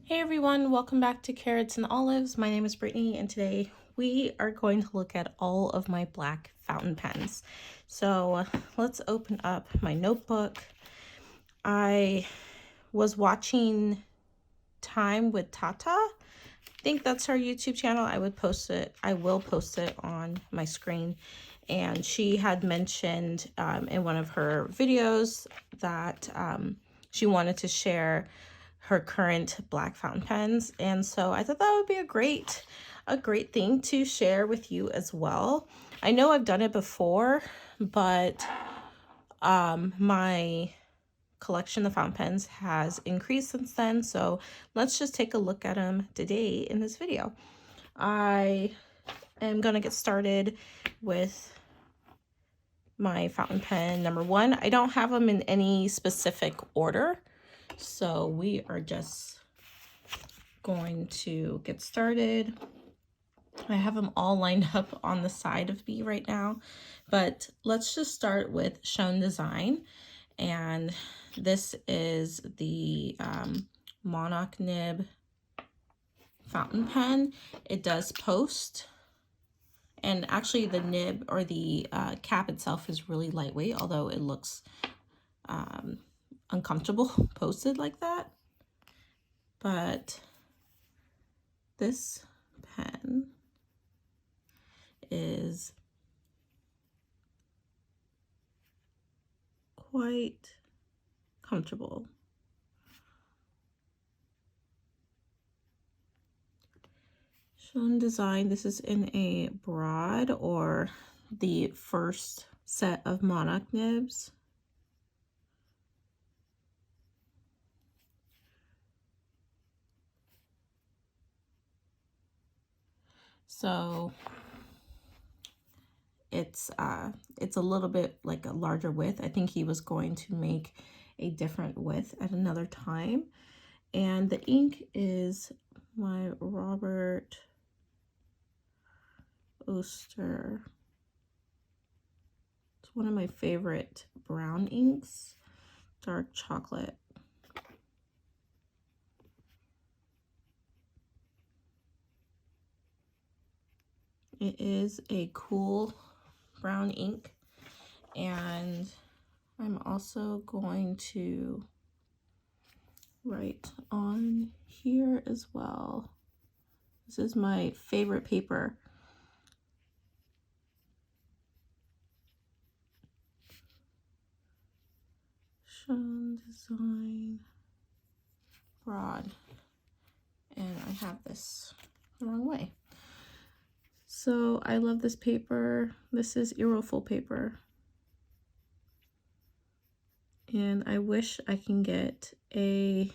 Hey everyone, welcome back to Carrots and Olives. My name is Brittany and today we are going to look at all of my black fountain pens. So let's open up my notebook. I was watching Time with Tata. I think that's her YouTube channel. I will post it on my screen. And she had mentioned in one of her videos that she wanted to share her current black fountain pens, and so I thought that would be a great thing to share with you as well. I know I've done it before, but my collection of fountain pens has increased since then, so let's just take a look at them today in this video. I am gonna get started with my fountain pen number one. I don't have them in any specific order, so we are just going to get started. I have them all lined up on the side of me right now, but let's just start with Shown Design. And this is the Monarch nib fountain pen. It does post, and actually the nib or the cap itself is really lightweight, although it looks uncomfortable posted like that. But this pen is quite comfortable. Shown Design, this is in a broad, or the first set of Monarch nibs. So it's a little bit like a larger width. I think he was going to make a different width at another time. And the ink is my Robert Oster. It's one of my favorite brown inks, dark chocolate. It is a cool brown ink, and I'm also going to write on here as well. This is my favorite paper. Shown Design broad, and I have this the wrong way. So I love this paper. This is Aerofil paper, and I wish I can get a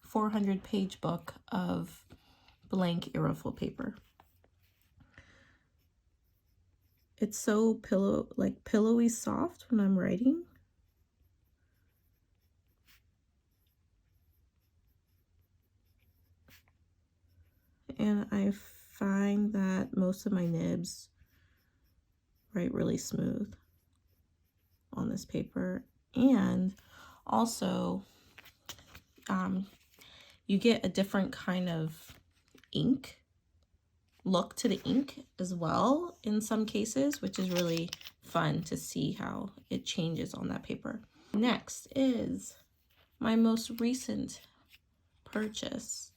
400-page book of blank Aerofil paper. It's so pillowy soft when I'm writing. And I find that most of my nibs write really smooth on this paper. And also, you get a different kind of ink look to the ink as well in some cases, which is really fun to see how it changes on that paper. Next is my most recent purchase,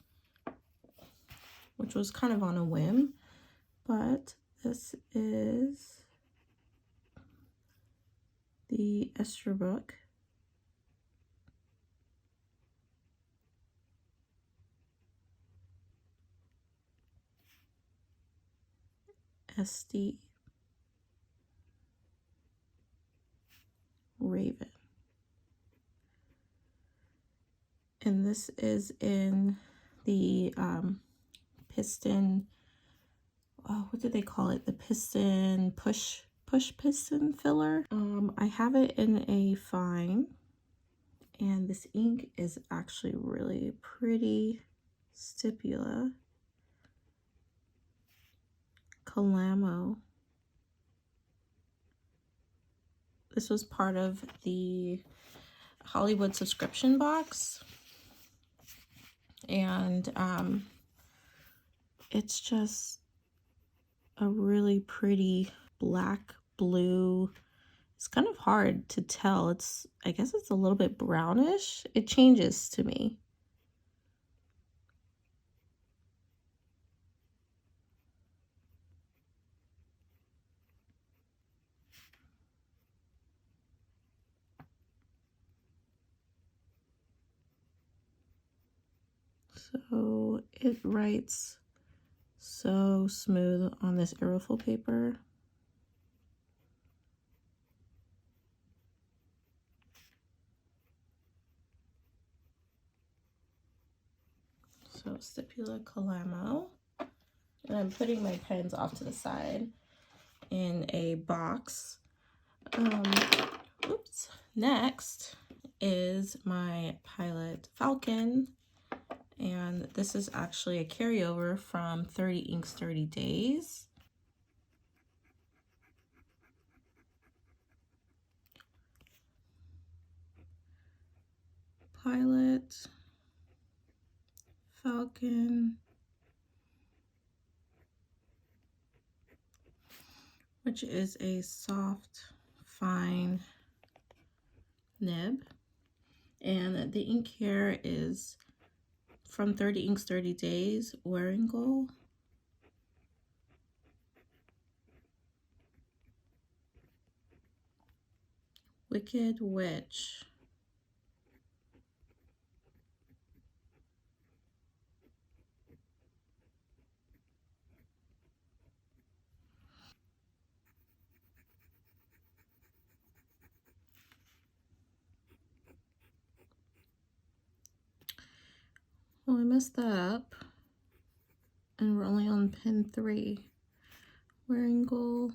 which was kind of on a whim, but this is the Esterbrook SD Raven. And this is in the piston, what do they call it? The piston push piston filler. I have it in a fine, and this ink is actually really pretty. Stipula Calamo. This was part of the Hollywood subscription box, and it's just a really pretty black blue. It's kind of hard to tell. I guess it's a little bit brownish. It changes to me. So it writes so smooth on this aerofil paper. So Stipula Calamo. And I'm putting my pens off to the side in a box. Oops. Next is my Pilot Falcon. And this is actually a carryover from 30 Inks 30 Days. Pilot Falcon, which is a soft, fine nib. And the ink here is from 30 Inks 30 Days, Wearing Goal. Wicked Witch. Well, I messed that up, and we're only on pen 3. Wearing Goal.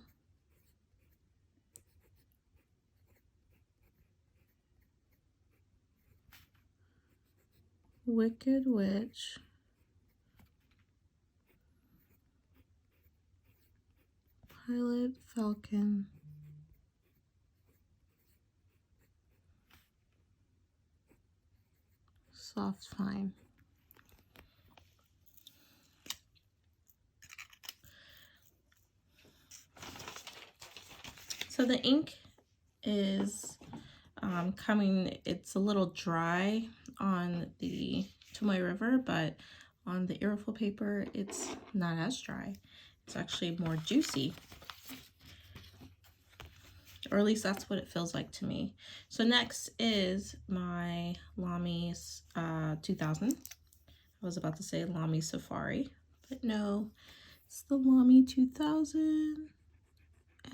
Wicked Witch. Pilot Falcon. Soft Fine. So the ink is coming, it's a little dry on the Tomoe River, but on the aerofil paper, it's not as dry. It's actually more juicy. Or at least that's what it feels like to me. So next is my Lamy 2000. I was about to say Lamy Safari, but no, it's the Lamy 2000.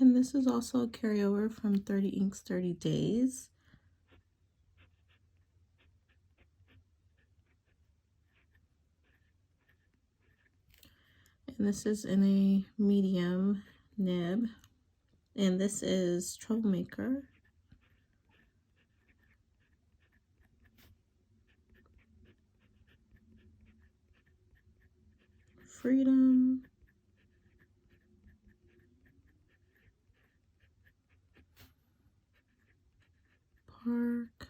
And this is also a carryover from 30 Inks 30 Days. And this is in a medium nib. And this is Troublemaker. Freedom. Park.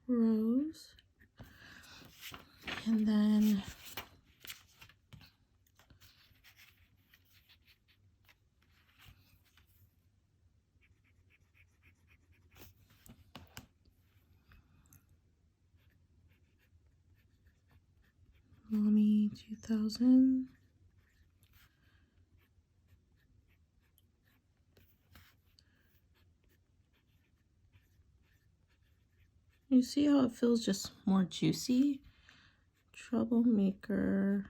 Rose. And then Lamy 2000. You see how it feels just more juicy? Troublemaker.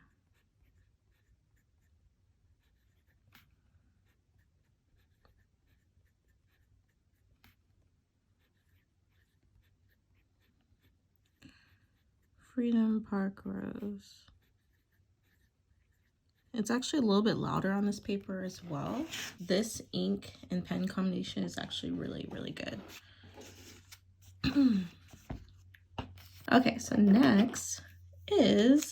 Freedom Park Rose. It's actually a little bit louder on this paper as well. This ink and pen combination is actually really, really good. Okay, so next is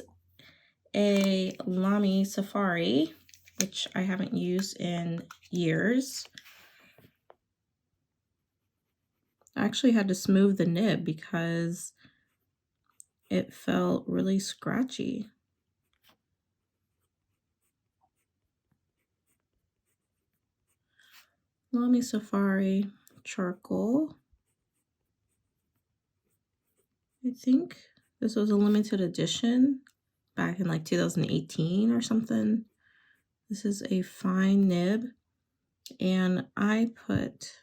a Lamy Safari, which I haven't used in years. I actually had to smooth the nib because it felt really scratchy. Lamy Safari charcoal. I think this was a limited edition back in like 2018 or something. This is a fine nib, and I put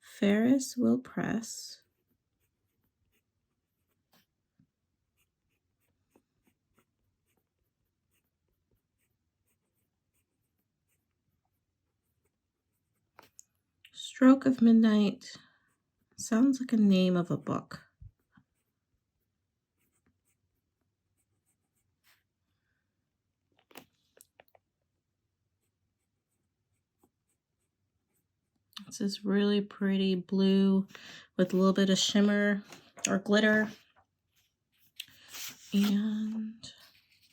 Ferris Wheel Press, Stroke of Midnight. Sounds like a name of a book. It's this really pretty blue with a little bit of shimmer or glitter. And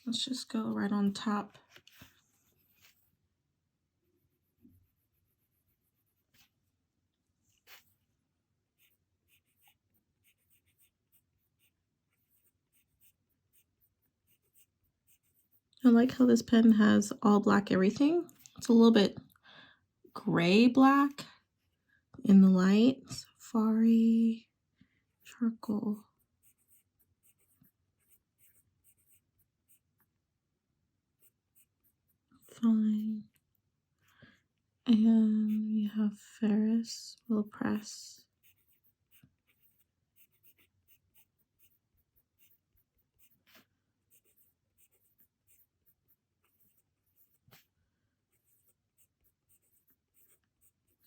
let's just go right on top. I like how this pen has all black everything. It's a little bit gray black in the light. Safari charcoal. Fine. And we have Ferris Wheel Press.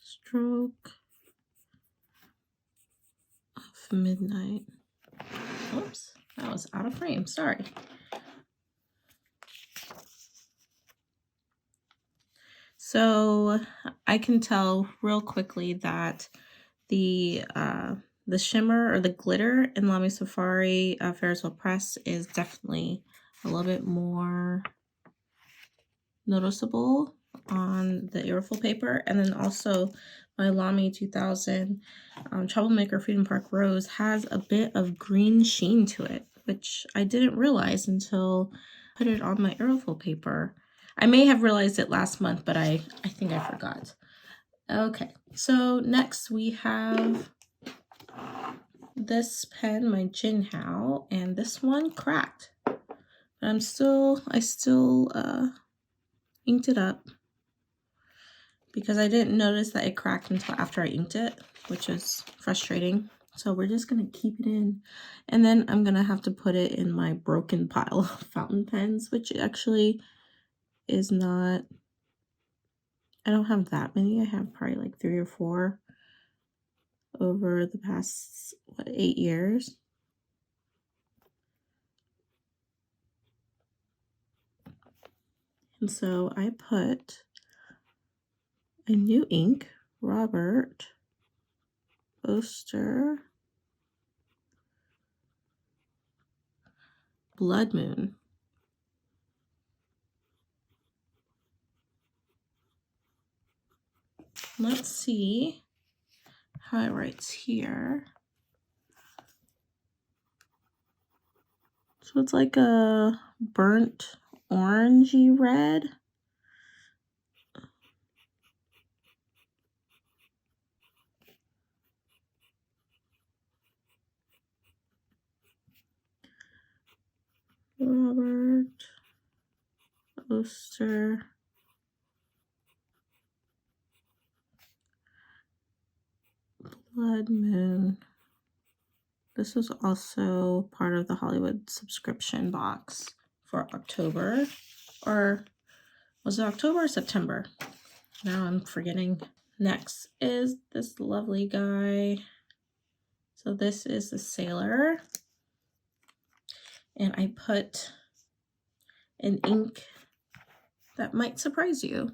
Stroke of Midnight. Oops, that was out of frame. Sorry. So I can tell real quickly that the shimmer or the glitter in Lamy Safari Ferris Wheel Press is definitely a little bit more noticeable on the Airful paper. And then also my Lamy 2000 Troublemaker Freedom Park Rose has a bit of green sheen to it, which I didn't realize until I put it on my Airful paper. I may have realized it last month, but I think I forgot. Okay, so next we have this pen, my Jinhao, and this one cracked. But I still inked it up because I didn't notice that it cracked until after I inked it, which is frustrating. So we're just gonna keep it in, and then I'm gonna have to put it in my broken pile of fountain pens, which actually is not, I don't have that many. I have probably like 3 or 4 over the past 8 years. And so I put a new ink, Robert Oster Blood Moon. Let's see how it writes here. So it's like a burnt orangey red. Robert Oster Blood Moon. This was also part of the Hollywood subscription box for October, or was it October or September? Now I'm forgetting. Next is this lovely guy. So this is the Sailor, and I put an ink that might surprise you.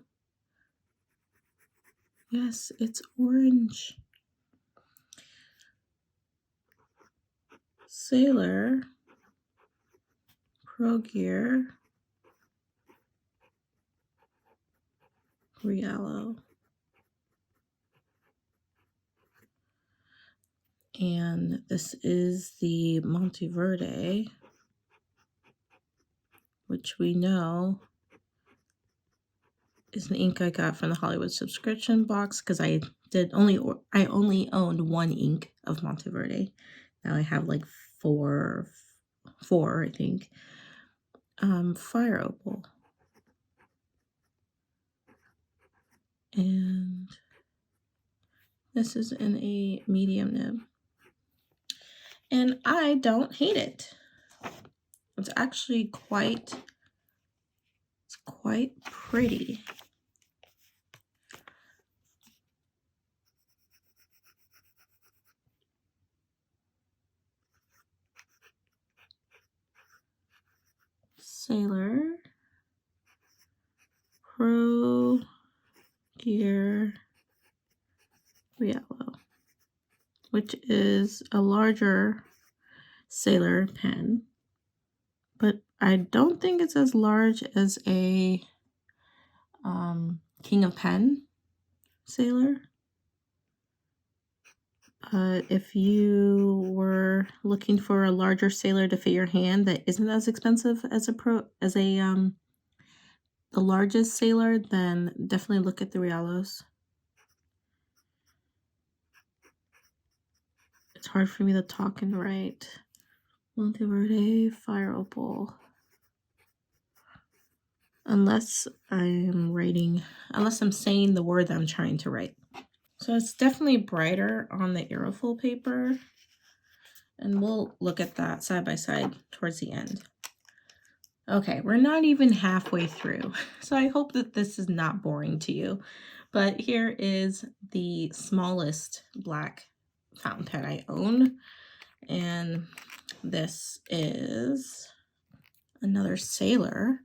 Yes, it's orange. Sailor Pro Gear Riallo. And this is the Monteverde, which we know is an ink I got from the Hollywood subscription box because I only owned one ink of Monteverde. Now I have like four, I think. Fire Opal. And this is in a medium nib. And I don't hate it. It's actually quite pretty. Sailor, Pro Gear, Yellow, which is a larger Sailor pen, but I don't think it's as large as a King of Pen Sailor. If you were looking for a larger Sailor to fit your hand that isn't as expensive as the largest Sailor, then definitely look at the Realos. It's hard for me to talk and write. Monteverde, Fire Opal. Unless I'm saying the word that I'm trying to write. So it's definitely brighter on the aerofoil paper. And we'll look at that side by side towards the end. Okay, we're not even halfway through. So I hope that this is not boring to you. But here is the smallest black fountain pen I own. And this is another Sailor.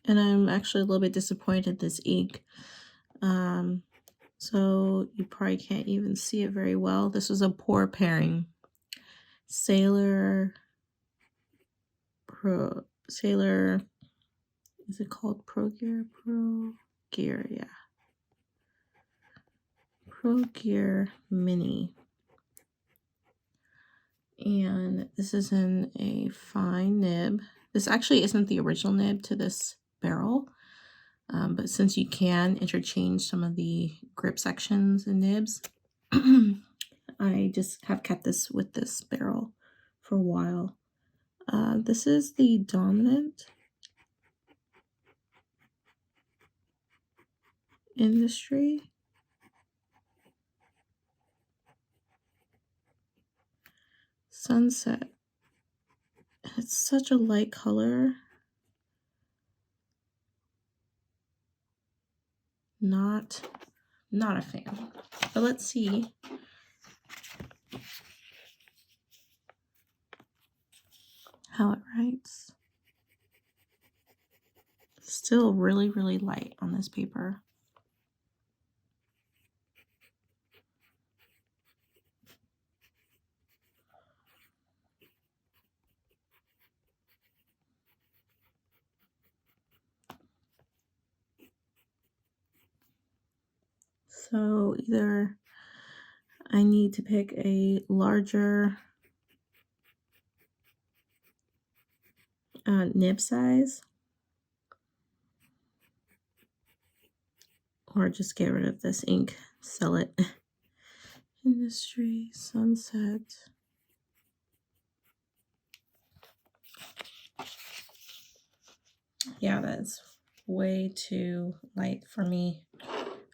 And I'm actually a little bit disappointed in this ink. So you probably can't even see it very well. This is a poor pairing. Sailor, is it called Pro Gear? Pro Gear, yeah. Pro Gear Mini. And this is in a fine nib. This actually isn't the original nib to this barrel. But since you can interchange some of the grip sections and nibs, I just have kept this with this barrel for a while. This is the dominant industry. Sunset. It's such a light color. Not a fan. But let's see. How it writes. Still really, really light on this paper. So either I need to pick a larger nib size, or just get rid of this ink, sell it. Industry, Sunset. Yeah, that's way too light for me.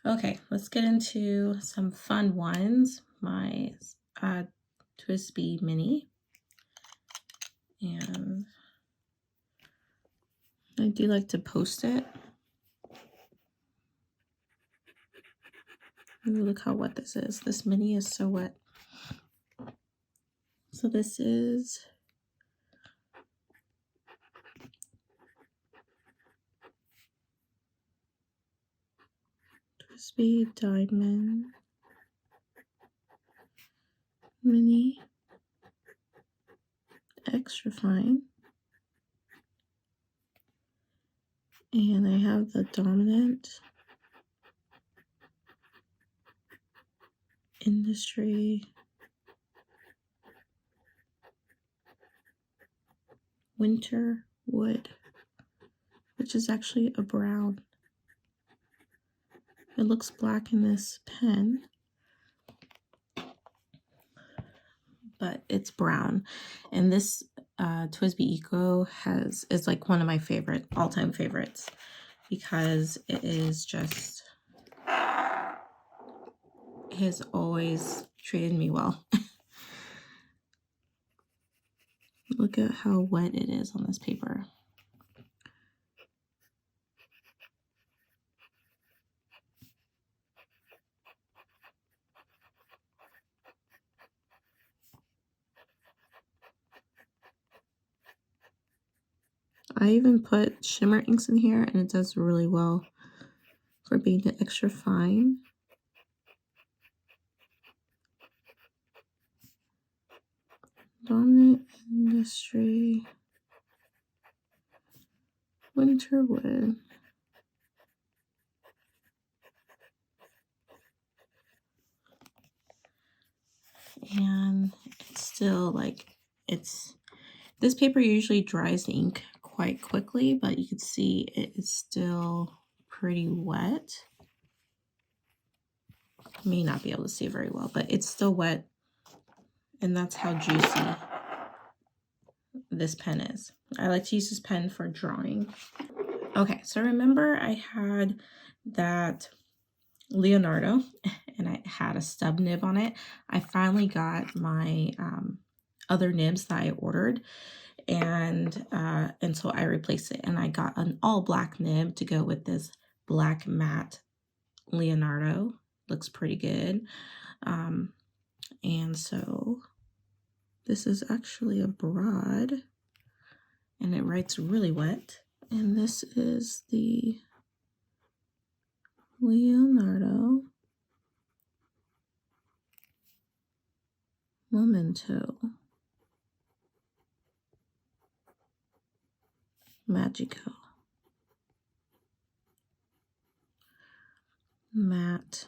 Okay, let's get into some fun ones. My Twisby Mini. And I do like to post it. Ooh, look how wet this is. This mini is so wet. So this is Twisby Diamond Mini Extra Fine. And I have the dominant Industry Winter Wood, which is actually a brown. It looks black in this pen, but it's brown. And this TWSBI Eco is like one of my all-time favorites, because it is just, has always treated me well. Look at how wet it is on this paper. I even put shimmer inks in here, and it does really well for being extra fine. Dominant Industry Winter Wood. And it's still like, this paper usually dries the ink quite quickly, but you can see it is still pretty wet. May not be able to see it very well, but it's still wet, and that's how juicy this pen is. I like to use this pen for drawing. Okay, so remember I had that Leonardo and I had a stub nib on it. I finally got my other nibs that I ordered, and so I replaced it, and I got an all black nib to go with this black matte Leonardo. Looks pretty good. And so this is actually a broad, and it writes really wet. And this is the Leonardo Momento Magico matte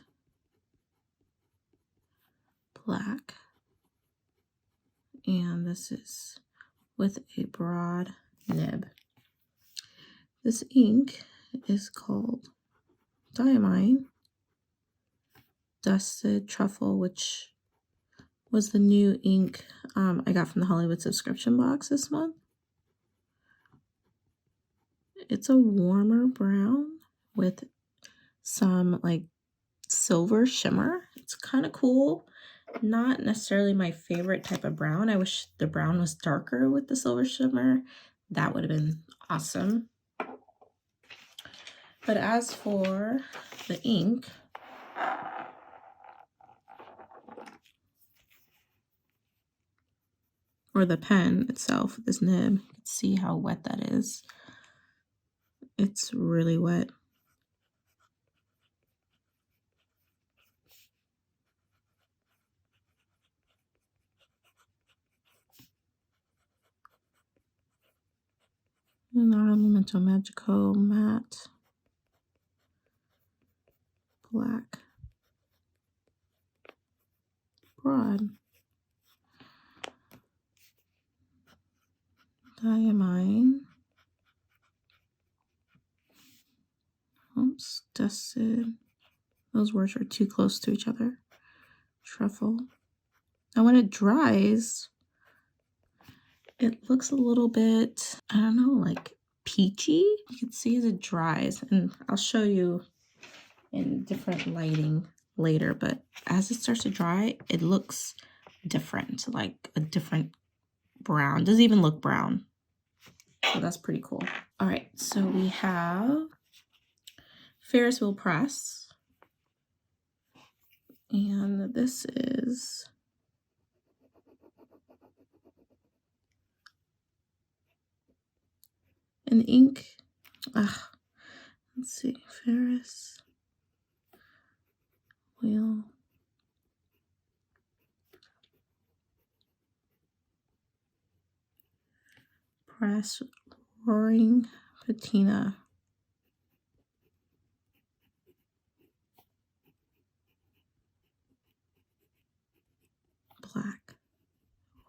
black, and this is with a broad nib. This ink is called Diamine Dusted Truffle, which was the new ink I got from the Hollywood subscription box this month. It's a warmer brown with some like silver shimmer. It's kind of cool. Not necessarily my favorite type of brown. I wish the brown was darker with the silver shimmer. That would have been awesome. But as for the ink, or the pen itself, this nib, you can see how wet that is. It's really wet. Leonardo Momento Magico matte black broad. Diamine. Oops, dusted. Those words are too close to each other. Truffle. Now when it dries, it looks a little bit, I don't know, like peachy. You can see as it dries, and I'll show you in different lighting later, but as it starts to dry, it looks different, like a different brown. Doesn't even look brown. So that's pretty cool. All right, so we have Ferris Wheel Press, and this is an ink. Let's see, Ferris Wheel Press Roaring Patina.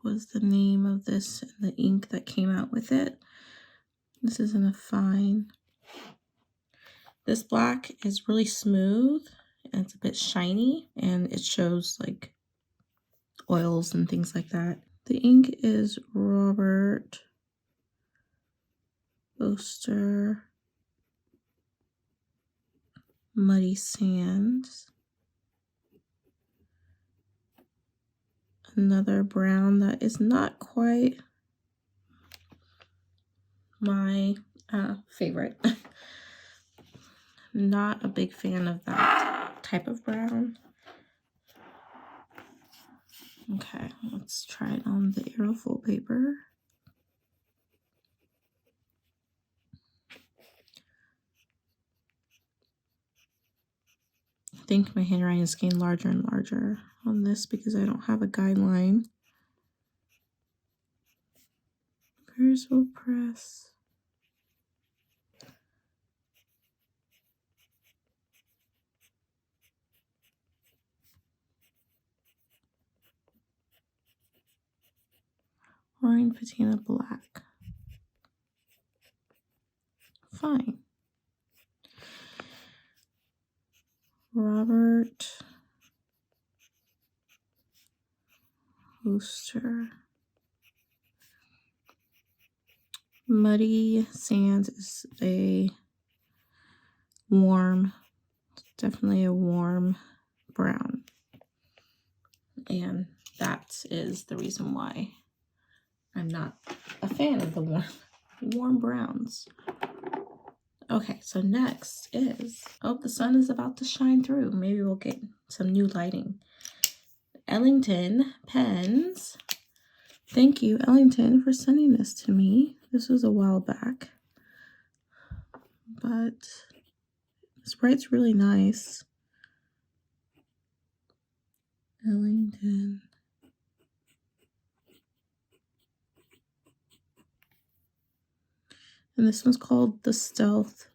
was the name of this and the ink that came out with it. This is in a fine. This black is really smooth and it's a bit shiny and it shows like oils and things like that. The ink is Robert Oster Muddy Sands. Another brown that is not quite my favorite. Not a big fan of that type of brown. Okay, let's try it on the aerofoil paper. I think my handwriting is getting larger and larger on this because I don't have a guideline. Versal Press. Orange Patina Black. Fine. Robert Oster. Muddy Sands is a warm, definitely a warm brown. And that is the reason why I'm not a fan of the warm browns. Okay, so next is, oh, the sun is about to shine through. Maybe we'll get some new lighting. Ellington pens. Thank you, Ellington, for sending this to me. This was a while back, but this writes really nice. Ellington. And this one's called the Stealth.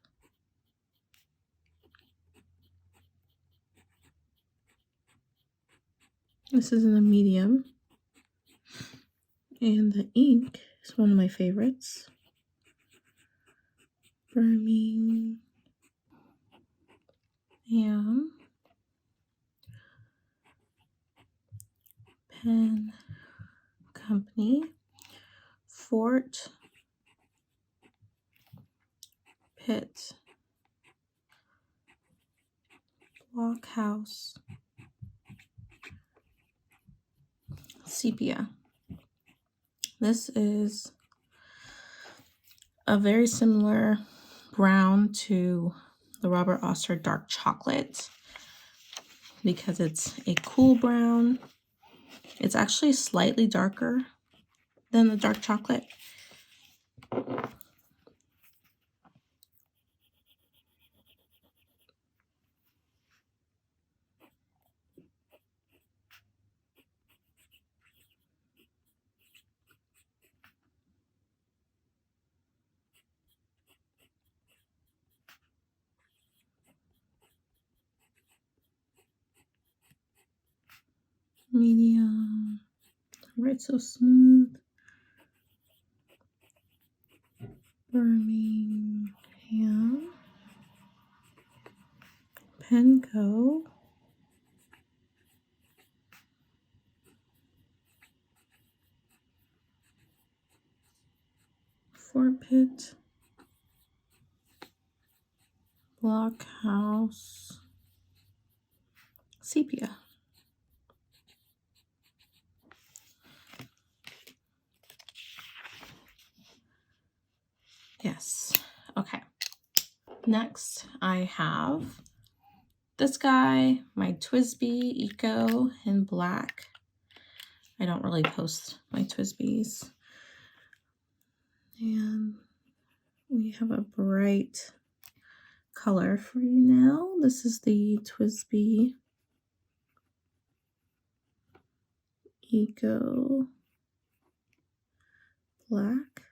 This is in a medium. And the ink is one of my favorites. Birmingham Pen Company. Fort Pitt Blockhouse Sepia. This is a very similar brown to the Robert Oster Dark Chocolate because it's a cool brown. It's actually slightly darker than the dark chocolate. Medium. Right, so smooth. Birmingham. Penco. Fort Pitt Blockhouse Sepia. Yes. Okay. Next, I have this guy, my TWSBI Eco in black. I don't really post my TWSBIs. And we have a bright color for you now. This is the TWSBI Eco Black.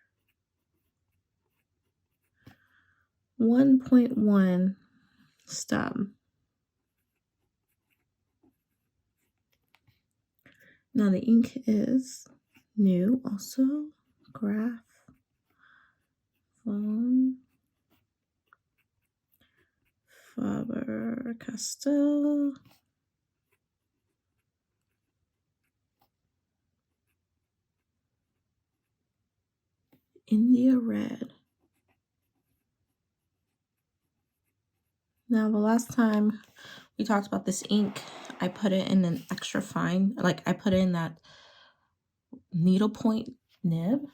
1.1 stub. Now the ink is New also. Graph. Von Faber-Castell. India Red. Now, the last time we talked about this ink, I put it in an extra fine, like I put it in that needlepoint nib,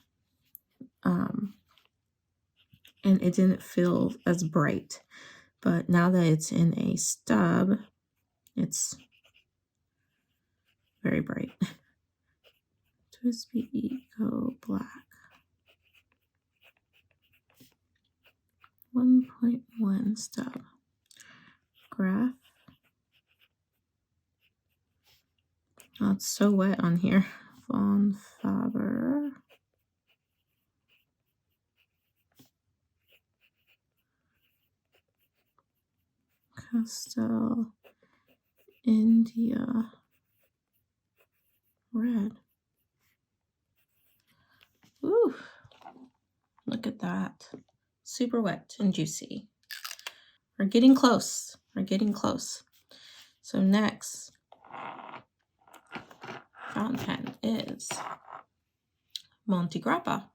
and it didn't feel as bright. But now that it's in a stub, it's very bright. Twisby Eco Black. 1.1 stub. Graph. Oh, it's so wet on here. Von Faber. Castell. India Red. Ooh, look at that. Super wet and juicy. We're getting close. We're getting close. So next fountain pen is Monte Grappa.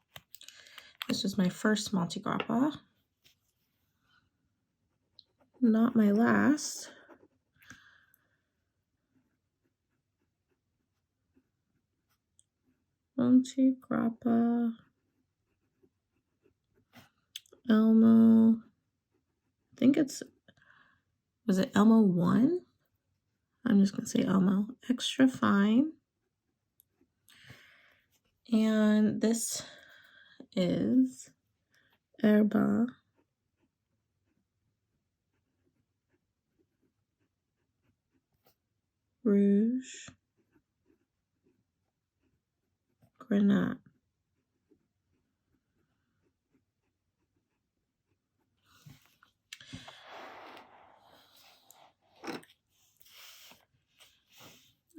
This was my first Monte Grappa. Not my last. Monte Grappa. Elmo. I think it's, was it Elmo 1? I'm just going to say Elmo. Extra fine. And this is Herba. Rouge. Grenat.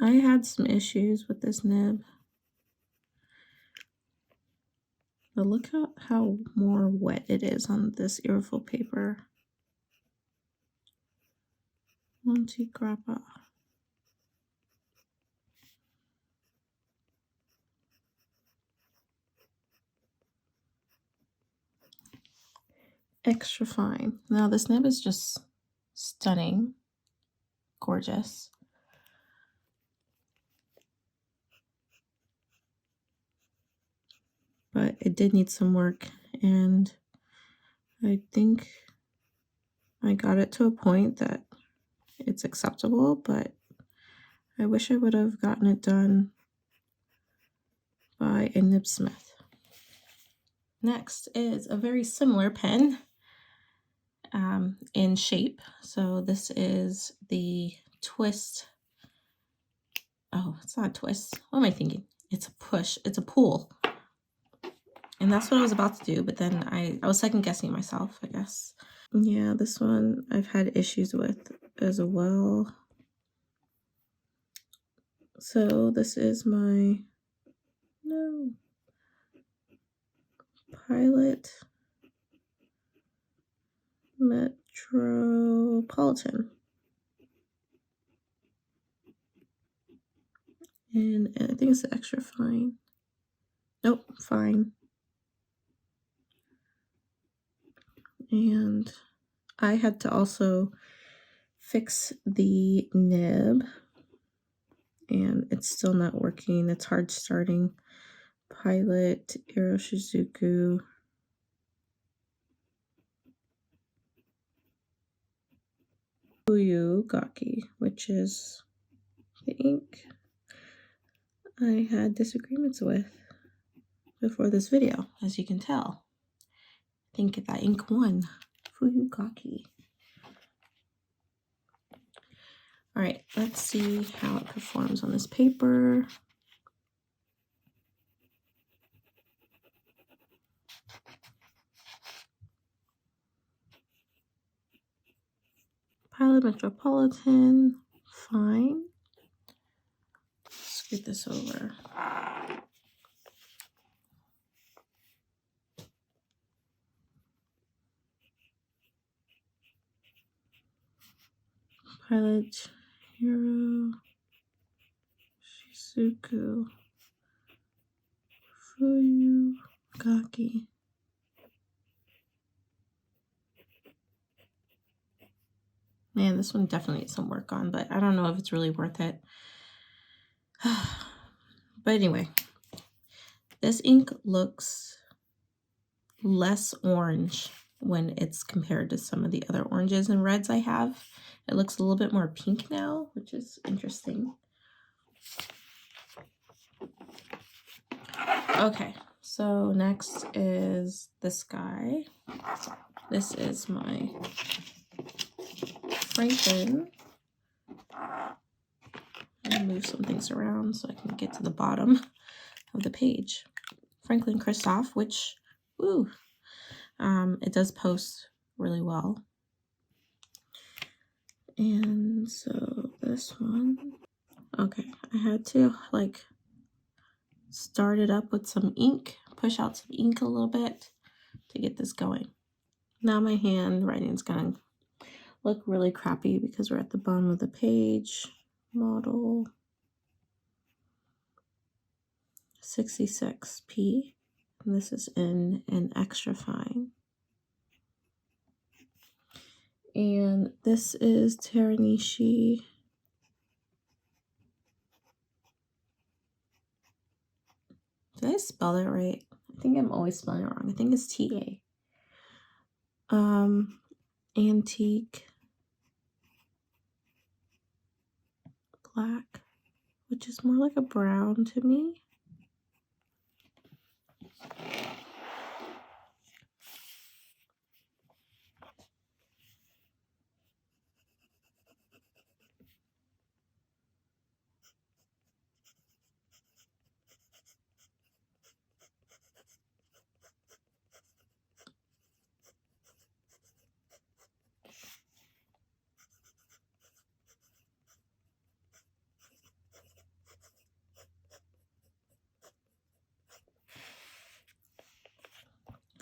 I had some issues with this nib. But look how more wet it is on this Airful paper. Monte Grappa. Extra fine. Now this nib is just stunning. Gorgeous. But it did need some work, and I think I got it to a point that it's acceptable, but I wish I would have gotten it done by a nibsmith. Next is a very similar pen in shape. So this is the Twist. Oh, it's not a twist. What am I thinking? It's a push. It's a pull. And that's what I was about to do, but then I was second guessing myself, I guess. Yeah, this one I've had issues with as well. So this is my Pilot Metropolitan. And I think it's extra fine. Nope, fine. And I had to also fix the nib, and it's still not working. It's hard starting. Pilot Iroshizuku. Gaki, which is the ink I had disagreements with before this video, as you can tell. I think that ink won. Fuyugaki. All right, let's see how it performs on this paper. Pilot Metropolitan, fine. Scoot this over. Pilot Hero Shizuku Fuyu Gaki. Man, this one definitely needs some work on, but I don't know if it's really worth it. But anyway, this ink looks less orange when it's compared to some of the other oranges and reds I have. It looks a little bit more pink now, which is interesting. Okay, so next is this guy. This is my Franklin. I'll move some things around so I can get to the bottom of the page. Franklin Christoph, which, woo, it does post really well. And so this one, okay, I had to like start it up with some ink, push out some ink a little bit to get this going. Now my handwriting is gonna look really crappy because we're at the bottom of the page. Model 66P, and this is in an extra fine. And this is Teranishi. Did I spell that right? I think I'm always spelling it wrong. I think it's TA. Antique black, which is more like a brown to me.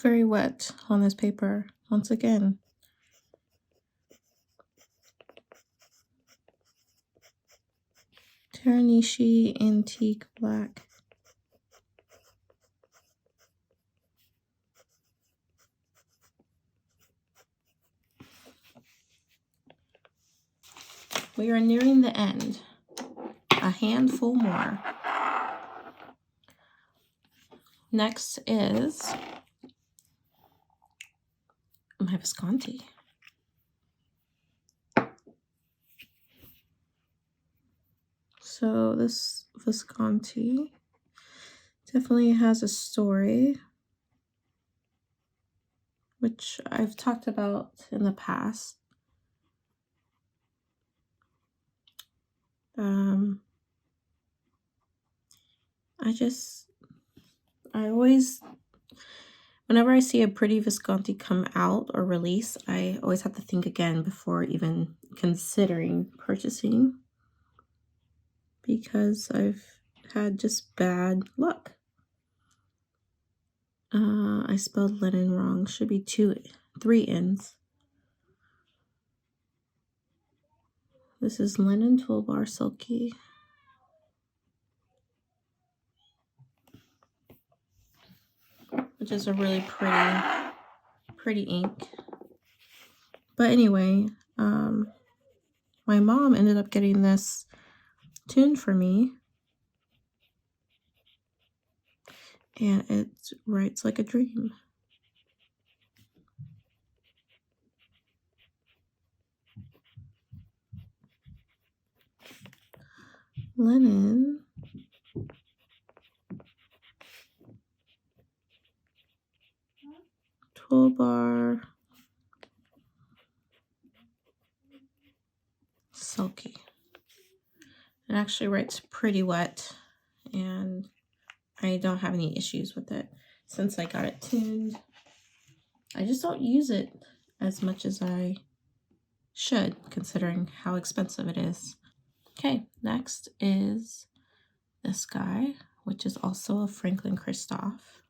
Very wet on this paper once again. Teranishi Antique Black. We are nearing the end. A handful more. Next is my Visconti. So this Visconti definitely has a story, which I've talked about in the past. I always, whenever I see a pretty Visconti come out or release, I always have to think again before even considering purchasing, because I've had just bad luck. I spelled linen wrong. Should be 3 N's. This is Linen Toolbar Silky. Which is a really pretty ink. But anyway, my mom ended up getting this tuned for me. And it writes like a dream. Linen. Toolbar. Silky. It actually writes pretty wet, and I don't have any issues with it since I got it tuned. I just don't use it as much as I should, considering how expensive it is. Okay, next is this guy, which is also a Franklin Christoph.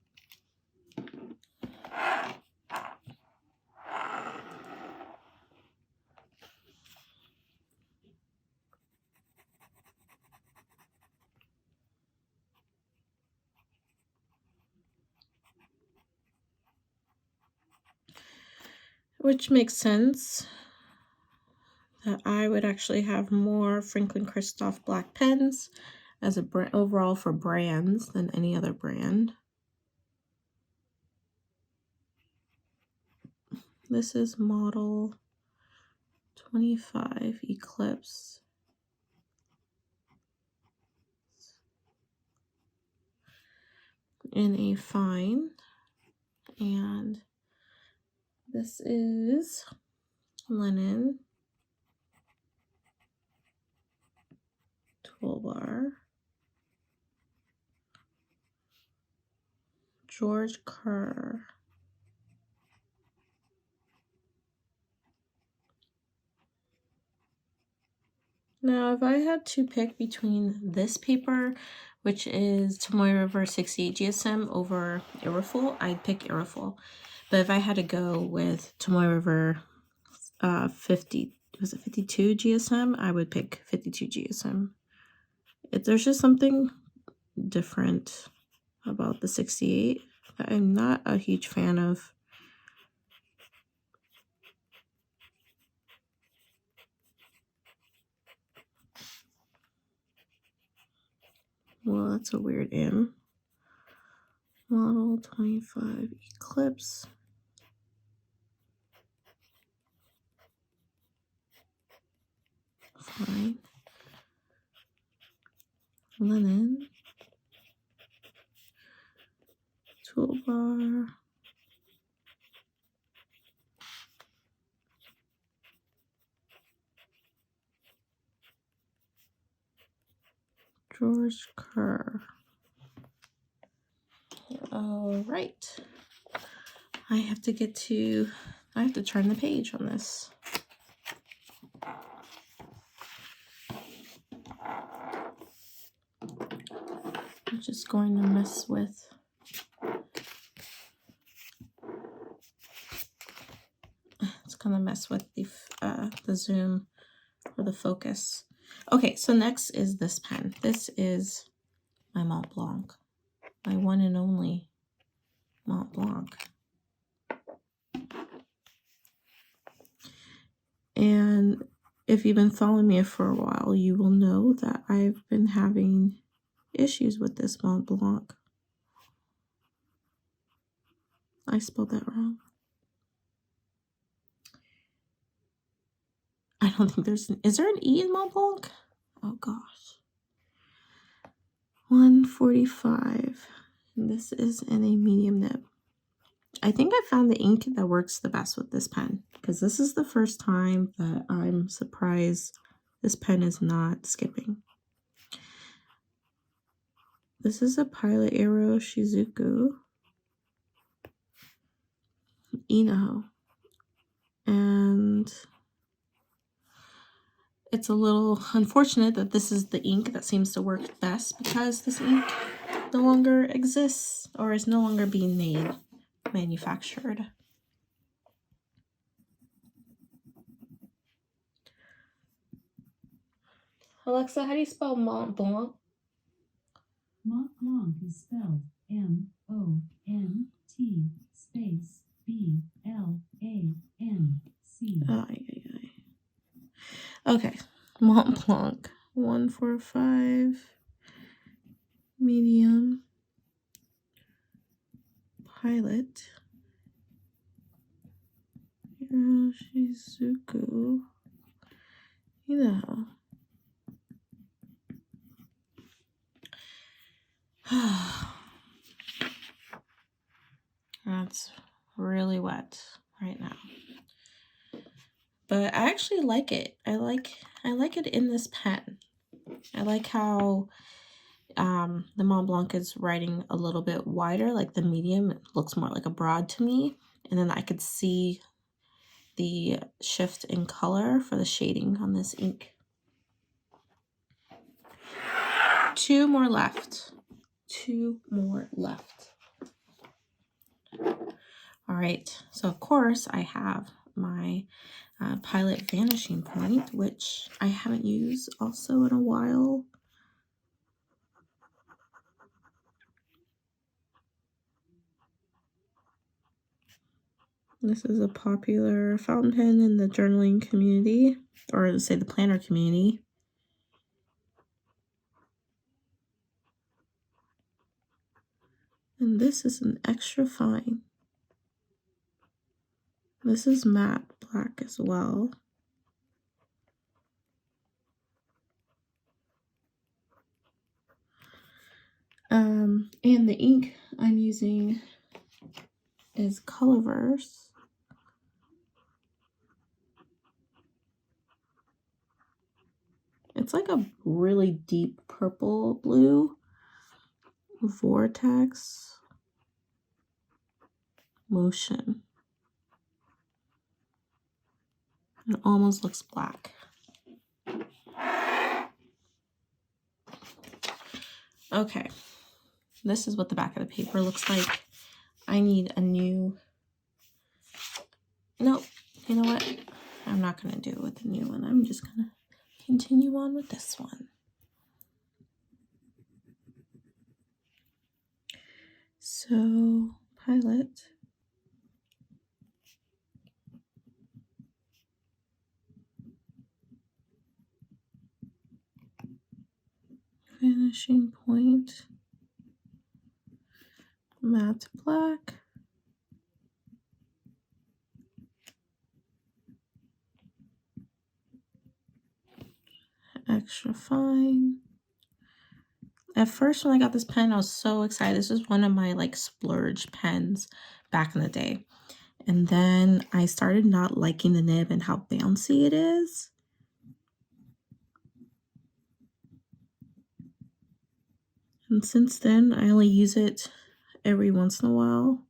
which makes sense that I would actually have more Franklin Christoph black pens as a brand overall for brands than any other brand. This is model 25 Eclipse. In a fine, and this is linen toolbar, George Kerr. Now, if I had to pick between this paper, which is Tomoe River 68 GSM, over Irreful, I'd pick Irreful. But if I had to go with Tomoe River 52 GSM, I would pick 52 GSM. There's just something different about the 68 that I'm not a huge fan of. Well, that's a weird M. Model 25 Eclipse. Fine. Linen. Toolbar. George Kerr. All right. I have to turn the page on this. I'm just going to mess with the zoom or the focus. Okay, so next is this pen. This is my Mont Blanc, my one and only Mont Blanc. And if you've been following me for a while, you will know that I've been having issues with this Mont Blanc. I spelled that wrong. I don't think is there an E in Mont Blanc? Oh gosh. 145. And this is in a medium nib. I think I found the ink that works the best with this pen, because this is the first time that I'm surprised this pen is not skipping. This is a Pilot Aero Shizuku Ino. And it's a little unfortunate that this is the ink that seems to work best, because this ink no longer exists or is no longer being manufactured. Alexa, how do you spell Mont Blanc? Mont Blanc is spelled M-O-N-T space B-L-A-N-C. Okay, Mont Blanc 145 medium Pilot Shizuku. That's really wet right now. But I actually like it. I like it in this pen. I like how the Mont Blanc is writing a little bit wider, like the medium. It looks more like a broad to me. And then I could see the shift in color for the shading on this ink. 2 more left. 2 more left. All right. So, of course, I have my Pilot Vanishing Point, which I haven't used also in a while. This is a popular fountain pen in the journaling community, or say the planner community. And this is an extra fine. This is matte black as well. And the ink I'm using is Colorverse. It's like a really deep purple blue. Vortex Motion. It almost looks black. Okay, this is what the back of the paper looks like. I need a new... Nope, you know what? I'm not going to do it with the new one. I'm just going to continue on with this one. So, Pilot. Finishing point. Matte black. Extra fine. At first, when I got this pen, I was so excited. This was one of my like splurge pens back in the day. And then I started not liking the nib and how bouncy it is. And since then, I only use it every once in a while.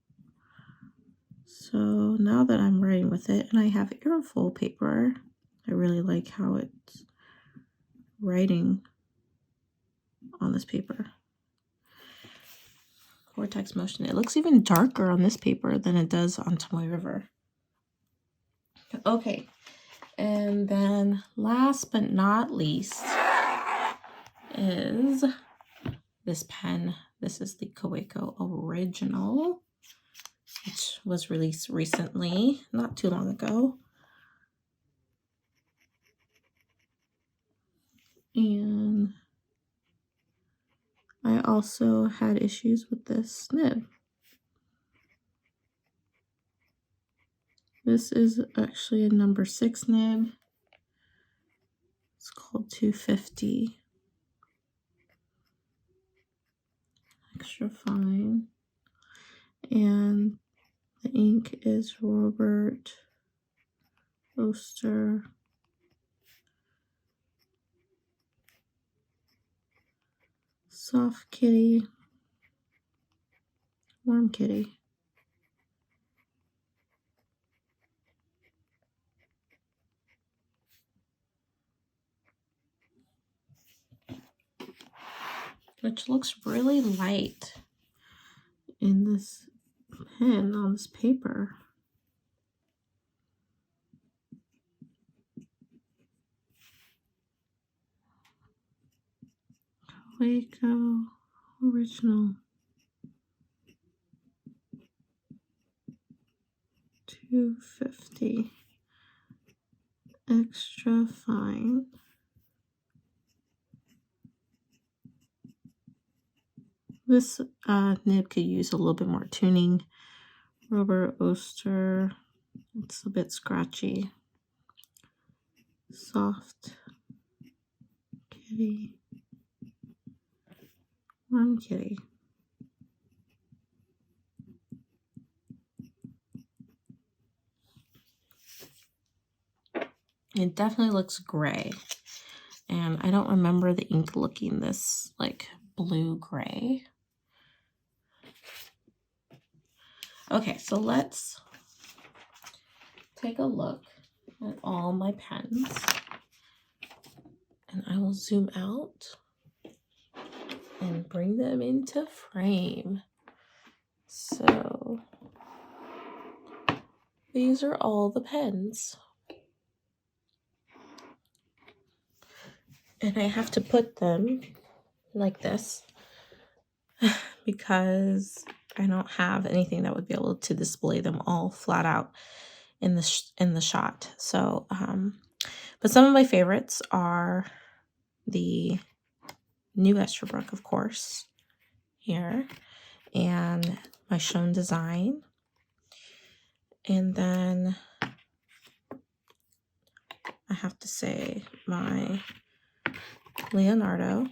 So now that I'm writing with it, and I have airfoil paper, I really like how it's writing on this paper. Vortex Motion. It looks even darker on this paper than it does on Tomoe River. Okay, and then last but not least is this pen. This is the Kaweco Original, which was released recently, not too long ago. And I also had issues with this nib. This is actually a number 6 nib. It's called 250. Extra fine. And the ink is Robert Oster. Soft Kitty. Warm Kitty. Which looks really light in this pen on this paper. Kaweco Original 250 extra fine. This nib could use a little bit more tuning. Robert Oster, it's a bit scratchy. Soft Kitty. Warm Kitty. It definitely looks gray. And I don't remember the ink looking this like blue-gray. Okay, so let's take a look at all my pens. And I will zoom out and bring them into frame. So these are all the pens. And I have to put them like this because I don't have anything that would be able to display them all flat out in the shot. So, but some of my favorites are the new Estherbrook, of course, here, and my Shown Design. And then I have to say my Leonardo,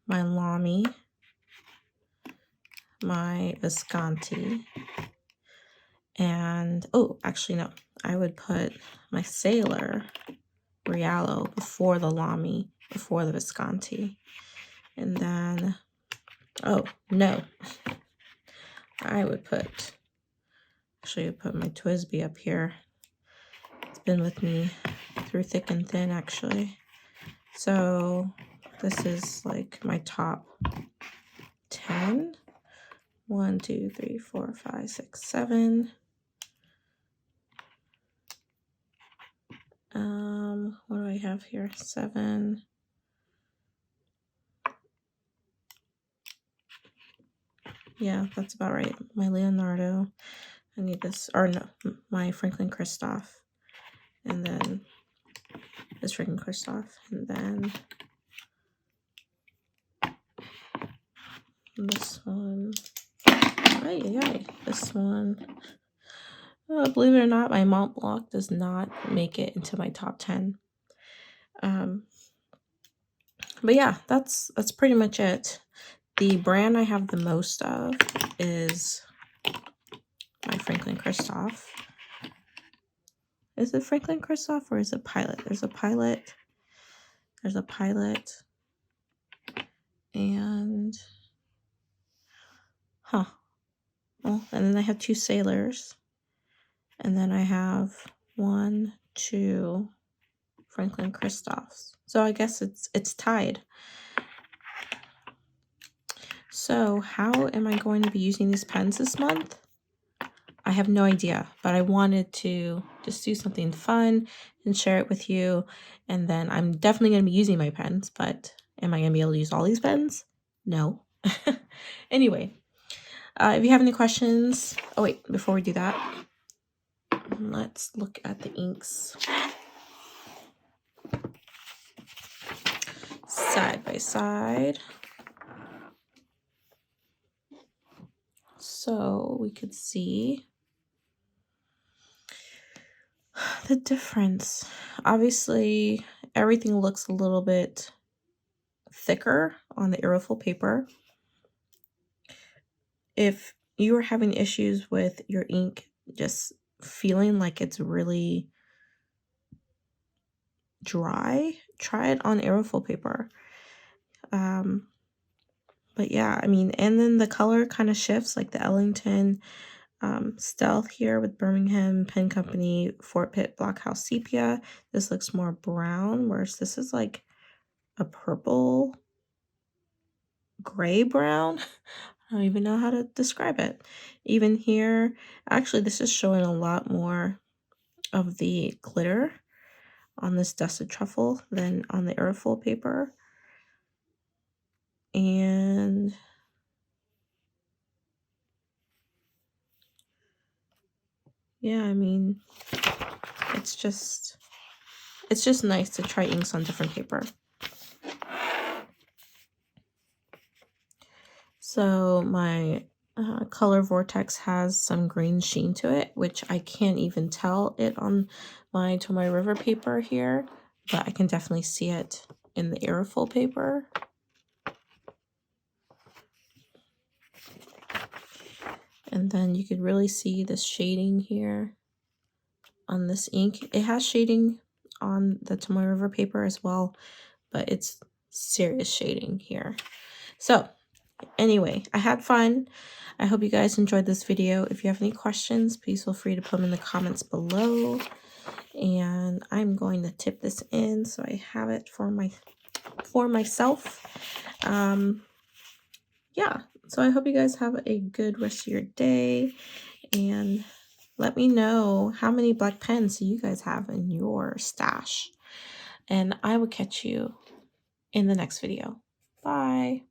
my Lamy, my Visconti, and oh, actually no, I would put my Sailor Riallo before the Lamy, before the Visconti. And then, oh no, I would put, actually I put my Twisby up here. It's been with me through thick and thin, actually. So this is like my top 10. 1, 2, 3, 4, 5, 6, 7. What do I have here? 7. Yeah, that's about right. My Leonardo. I need this, or no, my Franklin Christoph. And then this Franklin Christoph. And then this one. This one. Believe it or not, my Mont Blanc does not make it into my top 10. But yeah, that's pretty much it. The brand I have the most of is my Franklin Christoph. Is it Franklin Christoph or is it Pilot? There's a Pilot. There's a Pilot. And well, and then I have 2 Sailors. And then I have 1, 2 Franklin Christophs. So I guess it's tied. So how am I going to be using these pens this month? I have no idea, but I wanted to just do something fun and share it with you. And then I'm definitely going to be using my pens, but am I going to be able to use all these pens? No. Anyway, if you have any questions, oh wait, before we do that, let's look at the inks side by side. So we could see the difference. Obviously, everything looks a little bit thicker on the aerofil paper. If you are having issues with your ink just feeling like it's really dry, try it on aerofil paper. But yeah, I mean, and then the color kind of shifts, like the Ellington Stealth here with Birmingham Pen Company Fort Pitt Blockhouse Sepia. This looks more brown, whereas this is like a purple gray brown. I don't even know how to describe it. Even here, actually this is showing a lot more of the glitter on this dusted truffle than on the aerofil paper. And yeah, I mean, it's just nice to try inks on different paper. So my color vortex has some green sheen to it, which I can't even tell it on my Tomoe River paper here, but I can definitely see it in the aerofil paper. And then you could really see this shading here on this ink. It has shading on the Tomoe River paper as well, but it's serious shading here. So anyway, I had fun. I hope you guys enjoyed this video. If you have any questions, please feel free to put them in the comments below. And I'm going to tip this in so I have it for myself. Yeah, so I hope you guys have a good rest of your day, and let me know how many black pens you guys have in your stash. And I will catch you in the next video. Bye.